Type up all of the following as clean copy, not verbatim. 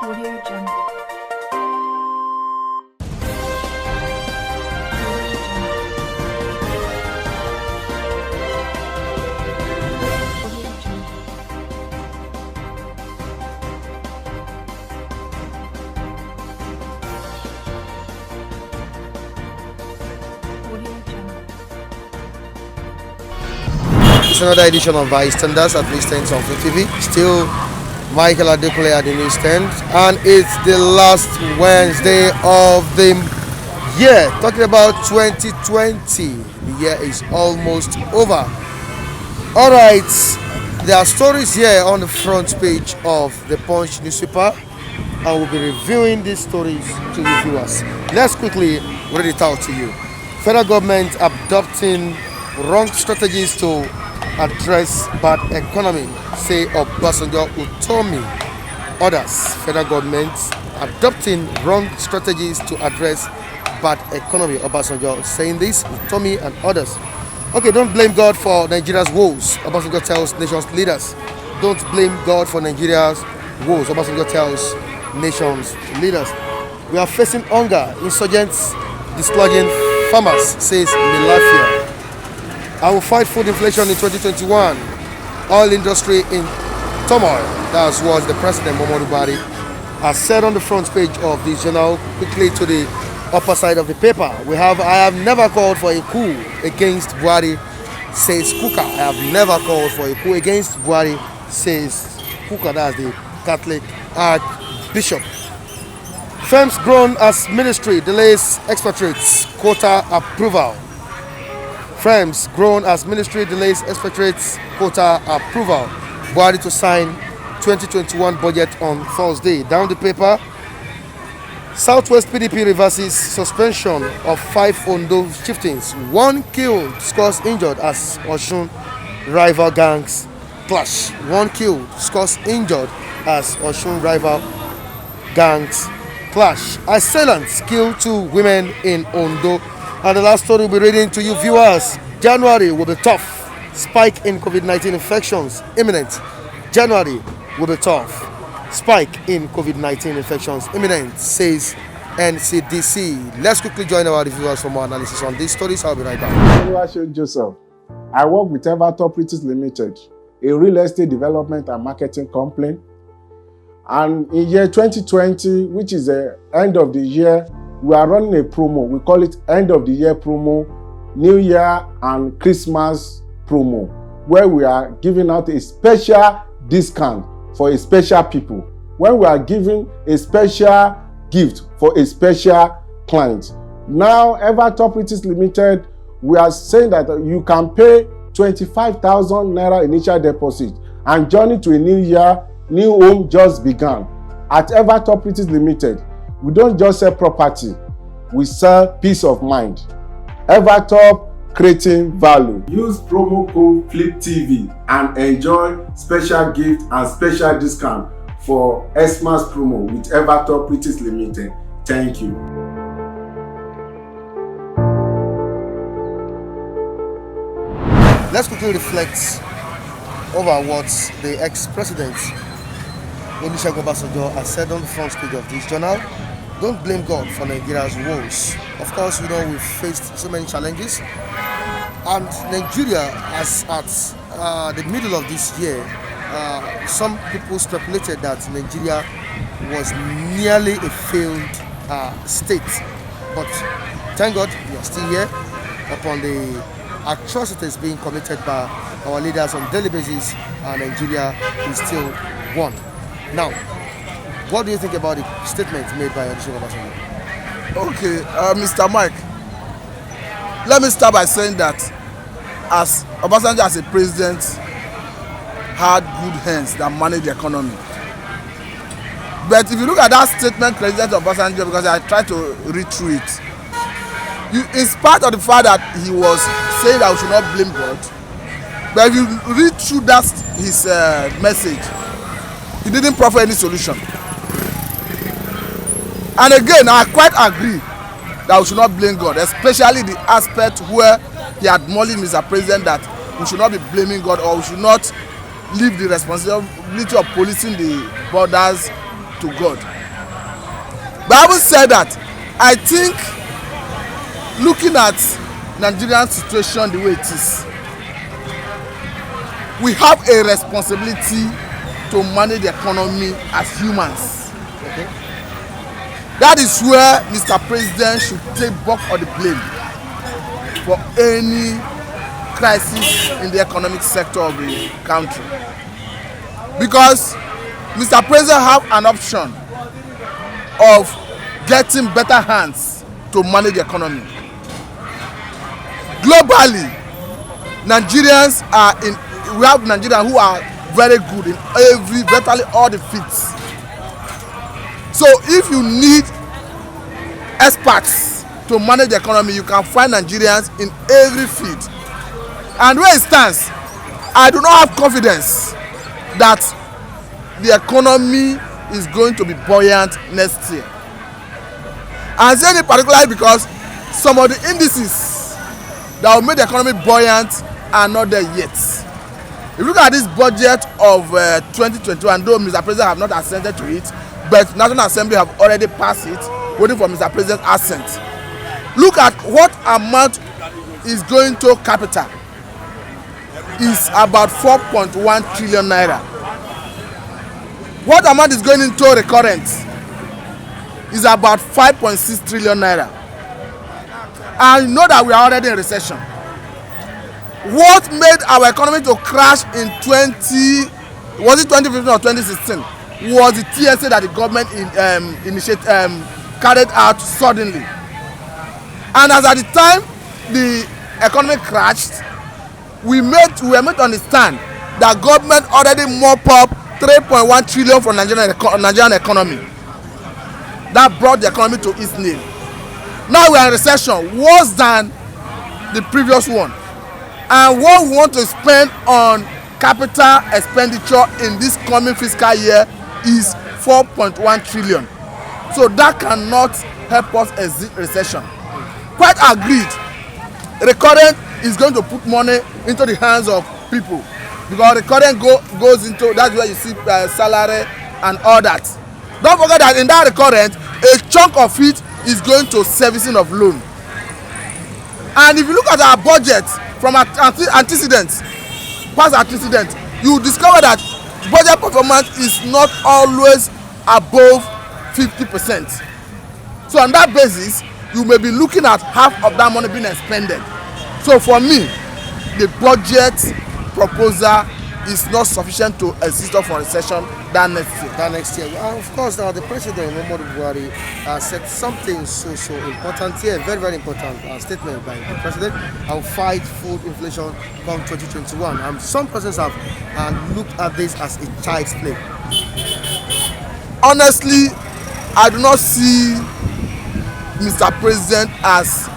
Audio Jungle. Audio Jungle. Audio Jungle. It's another edition of Bystanders at Newsstand on TV. Still Michael Adekunle at the Newsstand, and it's the last Wednesday of the year. Talking about 2020, the year is almost over. All right, there are stories here on the front page of the Punch newspaper. I will be reviewing these stories to you viewers. Let's quickly read it out to you. Federal government adopting wrong strategies to address bad economy, say Obasanjo Utomi. Others, federal government adopting wrong strategies to address bad economy. Obasanjo saying this, Utomi and others. Okay, don't blame God for Nigeria's woes. Obasanjo tells nations leaders. Don't blame God for Nigeria's woes. Obasanjo tells nations leaders. We are facing hunger. Insurgents dislodging farmers, says Milafia. I will fight food inflation in 2021. Oil industry in turmoil. That's what the President Muhammadu Buhari has said on the front page of this journal. Quickly to the upper side of the paper, I have never called for a coup against Buhari, says Kuka. I have never called for a coup against Buhari, says Kuka. That's the Catholic Archbishop. Firms grown as ministry delays expatriates quota approval. Firms grown as ministry delays expatriates quota approval. Buhari to sign 2021 budget on Thursday. Down the paper, Southwest PDP reverses suspension of 5 Ondo chieftains. 1 killed, scores injured as Osun rival gangs clash. 1 killed, scores injured as Osun rival gangs clash. Assailants kill 2 women in Ondo. And the last story we'll be reading to you viewers. January will be tough. Spike in COVID-19 infections imminent. January will be tough. Spike in COVID-19 infections imminent, says NCDC. Let's quickly join our reviewers for more analysis on these stories. I'll be right back. Oluwaseun Joseph. I work with Evertop Properties Limited, a real estate development and marketing company. And in year 2020, which is the end of the year, we are running a promo. We call it end of the year promo, New Year and Christmas promo, where we are giving out a special discount for a special people, when we are giving a special gift for a special client. Now, Evertop Properties Limited, we are saying that you can pay 25,000 naira initial deposit, and journey to a new year, new home just began. At Evertop Properties Limited, we don't just sell property, we sell peace of mind. Evertop, creating value. Use promo code FLIPTV and enjoy special gift and special discount for Xmas promo with Evertop Properties Limited. Thank you. Let's quickly reflect over what the ex-president Olusegun Obasanjo has said on the front page of this journal. Don't blame God for Nigeria's woes. Of course, we've faced so many challenges, and Nigeria, as at the middle of this year, some people speculated that Nigeria was nearly a failed state. But thank God we are still here upon the atrocities being committed by our leaders on daily basis, and Nigeria is still one. Now, what do you think about the statement made by Olusegun Obasanjo? Okay, Mr. Mike, let me start by saying that as Obasanjo as a president had good hands that managed the economy. But if you look at that statement, President Obasanjo, because I tried to read through it, in spite of the fact that he was saying that we should not blame God, but if you read through that his message, he didn't proffer any solution. And again, I quite agree that we should not blame God, especially the aspect where he acknowledged, Mr. President, that we should not be blaming God, or we should not leave the responsibility of policing the borders to God. But having said that, I think looking at Nigerian situation the way it is, we have a responsibility to manage the economy as humans. Okay. That is where Mr. President should take bulk of the blame for any crisis in the economic sector of the country. Because Mr. President have an option of getting better hands to manage the economy. Globally, Nigerians are in, we have Nigerians who are very good in virtually all the fields. So if you need experts to manage the economy, you can find Nigerians in every field. And where it stands, I do not have confidence that the economy is going to be buoyant next year. I'm saying it particularly because some of the indices that will make the economy buoyant are not there yet. If you look at this budget of 2021, though Mr. President have not assented to it, but National Assembly have already passed it, waiting for Mr. President's assent. Look at what amount is going to capital. Is about 4.1 trillion naira. What amount is going into recurrent is about 5.6 trillion naira. And you know that we are already in recession. What made our economy to crash in 2015 or 2016 was the TSA that the government carried out suddenly. And as at the time the economy crashed, we were made to understand that government already mop up 3.1 trillion for Nigerian economy. That brought the economy to its knee. Now we are in recession, worse than the previous one. And what we want to spend on capital expenditure in this coming fiscal year is 4.1 trillion. So that cannot help us exit recession. Quite agreed. Recurrent is going to put money into the hands of people, because recurrent goes into, that's where you see salary and all that. Don't forget that in that recurrent, a chunk of it is going to servicing of loan. And if you look at our budget from antecedents, past antecedents, you discover that budget performance is not always above 50%. So on that basis, you may be looking at half of that money being expended. So for me, the budget proposal is not sufficient to assist us for recession that next year. Of course, now the president, Muhammadu Buhari, said something so important here, very, very important statement by the president. I'll fight food inflation come 2021. And some persons have looked at this as a child's play. Honestly, I do not see Mr. President as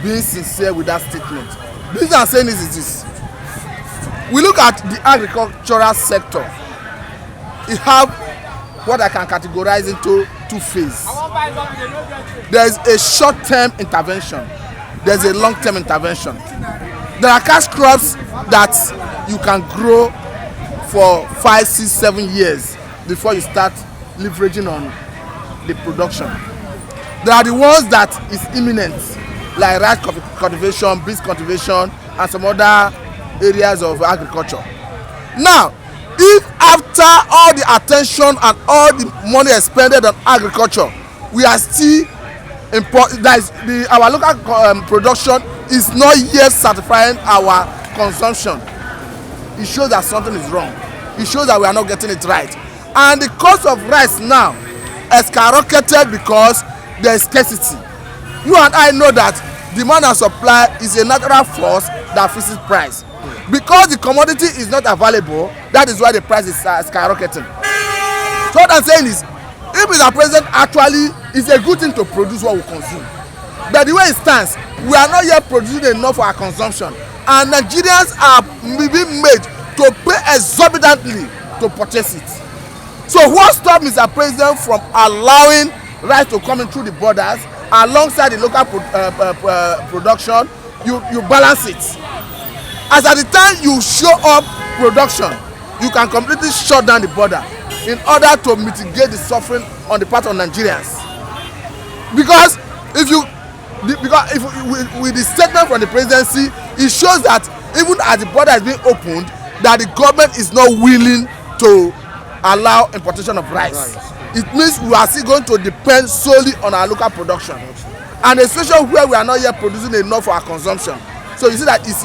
being sincere with that statement. The reason I'm saying this is this. We look at the agricultural sector. It have what I can categorize into two phases. There is a short-term intervention. There is a long-term intervention. There are cash crops that you can grow for 5, 6, 7 years before you start leveraging on the production. There are the ones that is imminent, like rice cultivation, beans cultivation, and some other areas of agriculture. Now, if after all the attention and all the money expended on agriculture, we are still our local production is not yet satisfying our consumption, it shows that something is wrong. It shows that we are not getting it right. And the cost of rice now has skyrocketed because there is scarcity. You and I know that demand and supply is a natural force that fixes price. Because the commodity is not available, that is why the price is skyrocketing. So what I'm saying is, if Mr. President actually is a good thing to produce what we consume, but the way it stands, we are not yet producing enough for our consumption, and Nigerians are being made to pay exorbitantly to purchase it. So what stopped Mr. President from allowing rice to come in through the borders alongside the local production? You balance it. As at the time you show up production, you can completely shut down the border in order to mitigate the suffering on the part of Nigerians. because if with the statement from the presidency, it shows that even as the border is being opened, that the government is not willing to allow importation of rice. It means we are still going to depend solely on our local production, and especially where we are not yet producing enough for our consumption. So you see that it's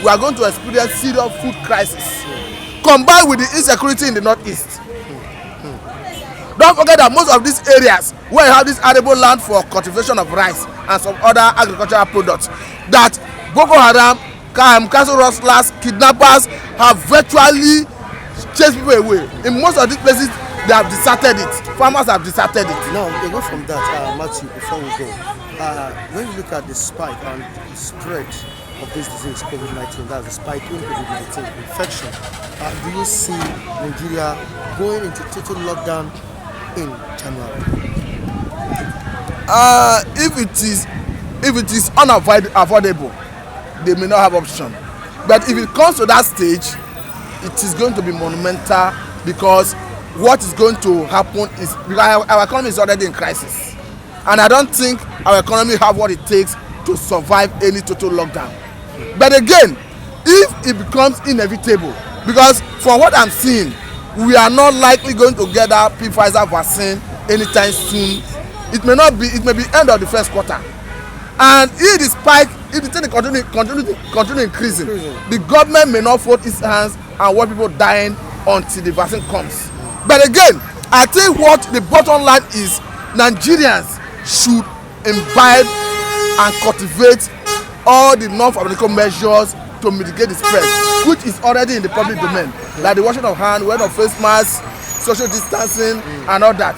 we are going to experience serious food crisis, combined with the insecurity in the northeast. Don't forget that most of these areas where you have this arable land for cultivation of rice and some other agricultural products, that Boko Haram, castle rustlers, kidnappers have virtually chased people away. In most of these places, they have deserted it. Farmers have deserted it. Now, away from that, Matthew, before we go, when you look at the spike and the spread of this disease, COVID-19, that's the spike in COVID-19 infection, do you see Nigeria going into total lockdown in January? If it is unavoidable, they may not have option. But if it comes to that stage, it is going to be monumental, because what is going to happen is, because our economy is already in crisis, and I don't think our economy have what it takes to survive any total lockdown. But again, if it becomes inevitable, because from what I'm seeing, we are not likely going to get that Pfizer vaccine anytime soon. It may be end of the first quarter, and if the spike, if the thing continue increasing, the government may not fold its hands and want people dying until the vaccine comes. But again, I think what the bottom line is, Nigerians should imbibe and cultivate all the non-pharmaceutical measures to mitigate the spread, which is already in the public domain, like the washing of hands, wearing of face masks, social distancing, and all that.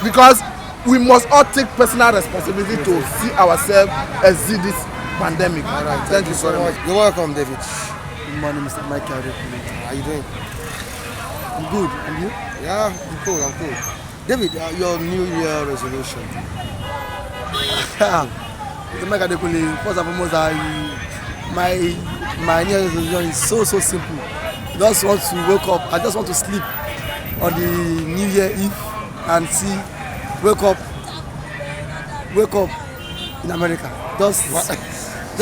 Because we must all take personal responsibility to see ourselves exit this pandemic. All right, thank you so much. You're welcome, David. Good morning, Mr. Michael. How are you doing? I'm good. And you? Yeah, I'm cool. David, your New Year resolution? Mr. Michael Adekunle, first and foremost, my New Year resolution is so simple. I just want to wake up. I just want to sleep on the New Year Eve and see, wake up in America. Just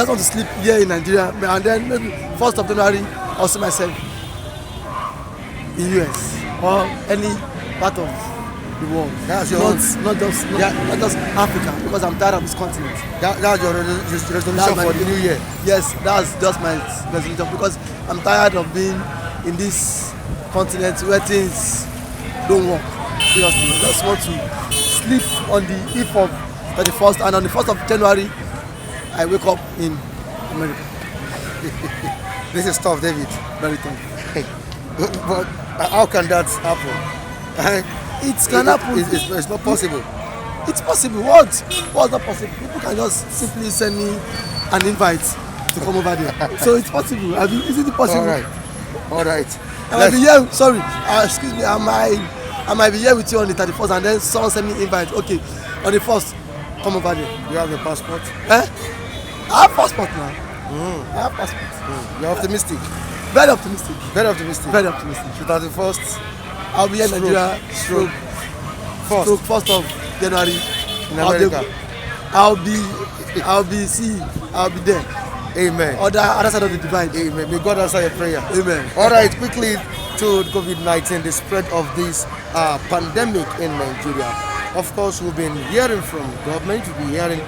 want to sleep here in Nigeria, and then maybe 1st of January I'll see myself in US or any part of the world. That's your not just Africa, because I'm tired of this continent. That's your resolution for the new year? Yes, that's just my resolution, because I'm tired of being in this continent where things don't work. Seriously, I just want to sleep on the eve of 31st, and on the 1st of January I wake up in America. This is tough, David. Very tough. But how can that happen? It can happen. It's not possible. It's possible. What's not possible? People can just simply send me an invite to come over there. So it's possible. Is it possible? All right. I might be here. Sorry. Excuse me. I might be here with you on the 31st, and then someone send me invite. Okay, on the 1st, come over there. You have a passport? I have passport now. I have passport. You're optimistic? Very optimistic. Very optimistic? Very optimistic. 31st? I'll be in Nigeria. Stroke 1st of January in America. I'll be there. Amen. Other side of the divide. Amen. May God answer your prayer. Amen. All right, quickly to COVID-19, the spread of this pandemic in Nigeria. Of course, we've been hearing from government, we've been hearing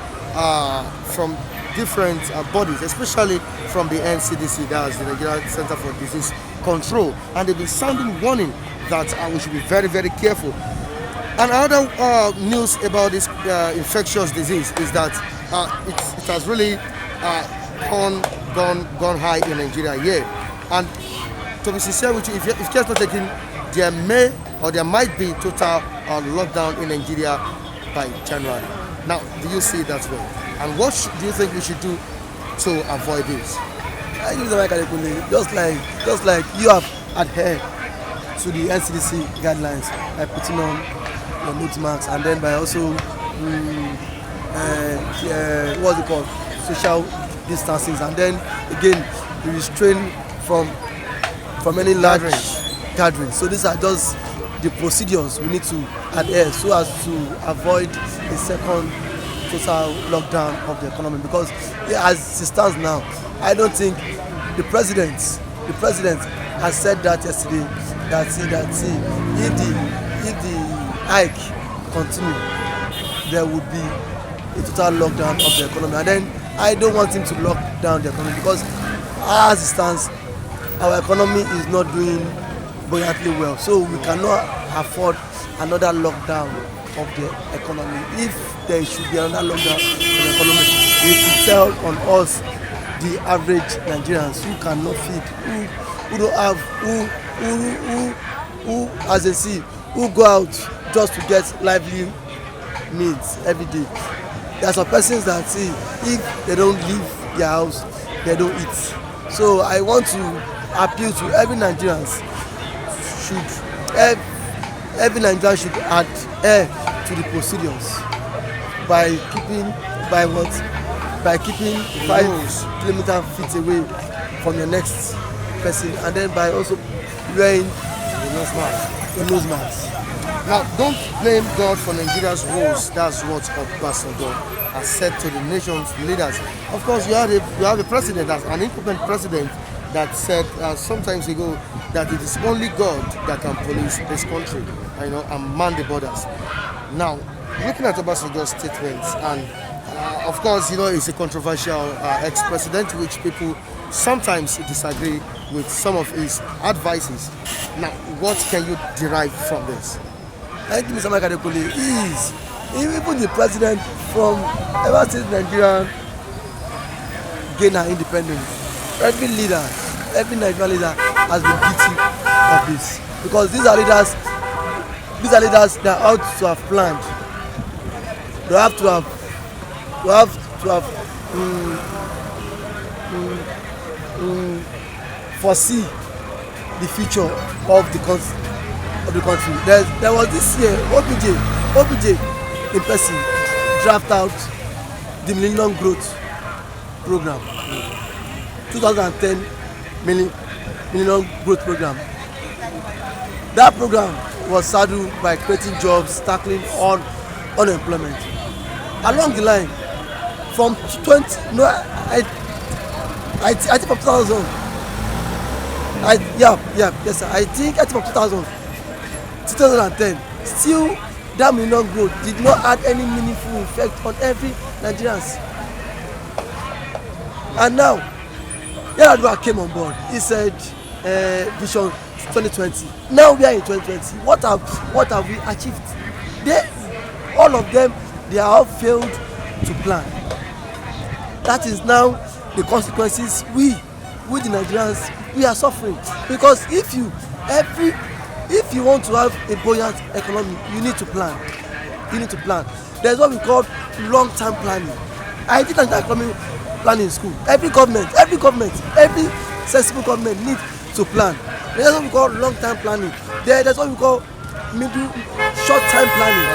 from different bodies, especially from the NCDC, that's the Nigeria Center for Disease Control, and they've been sounding warning that we should be very, very careful. And another news about this infectious disease is that it has really gone high in Nigeria here. And to be sincere with you, if care is not taken, there might be total lockdown in Nigeria by January. Now, do you see it that way? And what do you think we should do to avoid this? I use the mic just like you have adhered to the NCDC guidelines by putting on your nose masks, and then by also what's it called, social distancing, and then again you restrain from any large gatherings. So these are just the procedures we need to adhere so as to avoid a second total lockdown of the economy, because as it stands now, I don't think the president has said that yesterday that if the hike continue, there would be a total lockdown of the economy, and then I don't want him to lock down the economy, because as it stands, our economy is not doing buoyantly well, so we cannot afford another lockdown of the economy. If there should be another lockdown of the economy, it will tell on us, the average Nigerians who cannot feed, who don't have, who as they see, who go out just to get lively means every day. There are some persons that see, if they don't leave their house, they don't eat. So I want to appeal to every Nigerian should adhere to the procedures by keeping 5 kilometer feet away from your next person, and then by also wearing a nose mask. Now, don't blame God for Nigeria's woes. That's what Obasanjo has said to the nation's leaders. Of course, you have a president, an incumbent president, that said some time ago that it is only God that can police this country, and man the borders. Now, looking at Obasanjo's statements, and of course, he's a controversial ex-president, which people sometimes disagree with some of his advices. Now, what can you derive from this? Thank you, Mr. Mike Adekule. Even the president from ever since Nigeria gained her independence, every Nigerian leader has been guilty of this, because these are leaders that ought to have planned. They have to have foresee the future of the country. There was this year OBJ in person draft out the Millennium Growth Program, 2010 Millennium Growth Program. That program was saddled by creating jobs, tackling on unemployment. Along the line, from I think from 2000. Yes sir. I think from 2010, still that Millennium Growth did not have any meaningful effect on every Nigerians. And now, Yar'Adua came on board. He said, Vision 2020. Now we are in 2020. What have we achieved? All of them, they are all failed to plan. That is now the consequences we the Nigerians, we are suffering. Because if you want to have a buoyant economy, you need to plan. There's what we call long-term planning. I did an economic planning in school. Every sensible government needs to plan. There's what we call long-term planning. There's what we call short-term planning.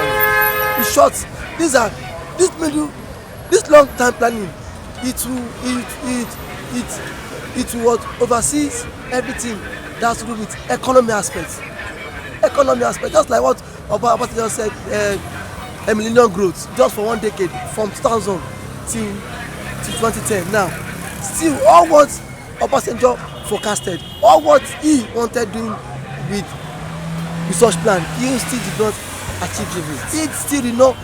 This long-term planning, it will oversees everything that has to do with economy aspects, just like what Obasanjo said, a Millennium Growth, just for 1 decade, from 2000 till 2010. Now, still all what Obasanjo forecasted, all what he wanted doing with such plan, he still did not achieve it. He still did not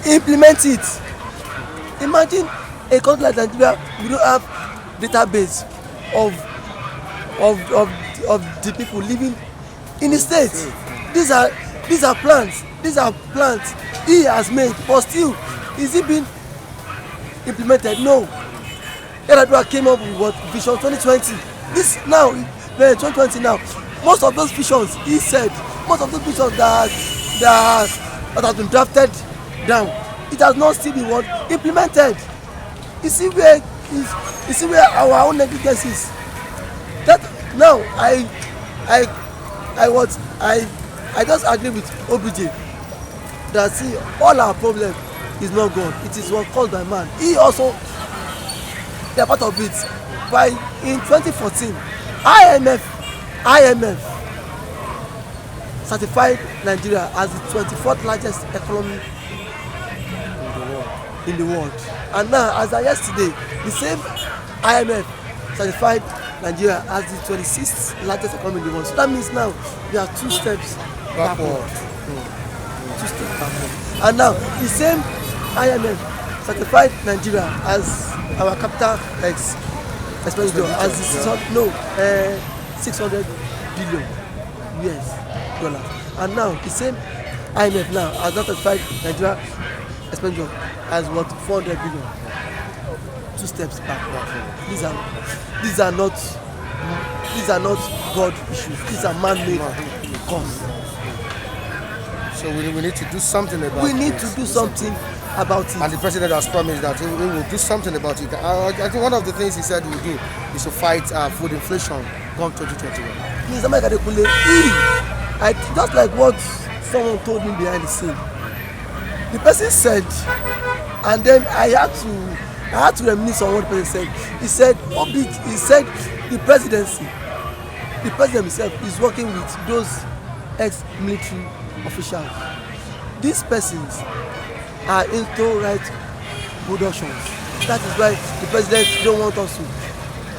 implement it. Imagine a country like Nigeria, we don't have database of the people living in the states. These are plans he has made, but still, is it being implemented? No. Yar'Adua came up with what Vision 2020. This now, 2020 now. Most of those visions, he said, that have been drafted down, it has not still been implemented. You see where our own negligence is. That now I just agree with OBJ that see all our problem is not God. It is what caused by man. He also, they are part of it. In 2014, IMF certified Nigeria as the 24th largest economy in the world. And now, as of yesterday, the same IMF certified Nigeria as the 26th largest economy in the world. So that means now we are 2 steps backward. 2 steps backward. And now the same IMF certified Nigeria as our capital expenditure as the 600 billion US dollars. And now the same IMF now has not certified Nigeria expenditure as what 400 billion. 2 steps backward. These are not God issues. These are man-made causes. So we need to do something about it. We need to do something about it. And the president has promised that he will do something about it. I think one of the things he said he will do is to fight food inflation come 2021. Mr. Mike Adekunle, just like what someone told me behind the scene. The person said, and then I had to reminisce on what the person said. He said the president himself is working with those ex-military officials. These persons are into right productions. That is why the president don't want us to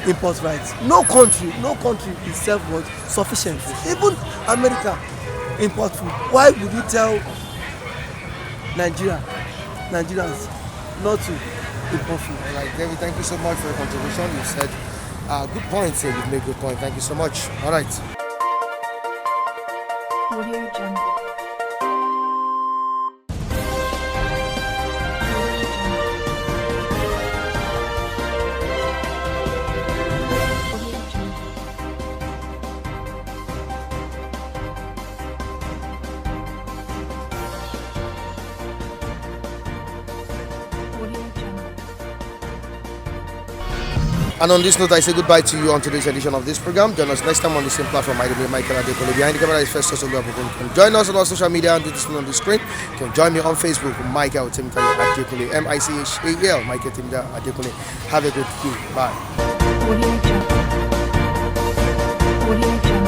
import rights. No country is self-sufficient. Even America import food. Why would you tell Nigerians not to import food? All right, David, thank you so much for your contribution. You said good points here. You've made good point. Thank you so much. All right. Audio Jungle. And on this note, I say goodbye to you on today's edition of this program. Join us next time on the same platform. I will be Michael Adekunle. Behind the camera is Festus Oluwabunkun. You can join us on our social media and do this on the screen. You can join me on Facebook, Michael Timothy Adekunle, MICHAL, Michael Timothy Adekunle. Have a good day. Bye. Audio Jungle. Audio Jungle.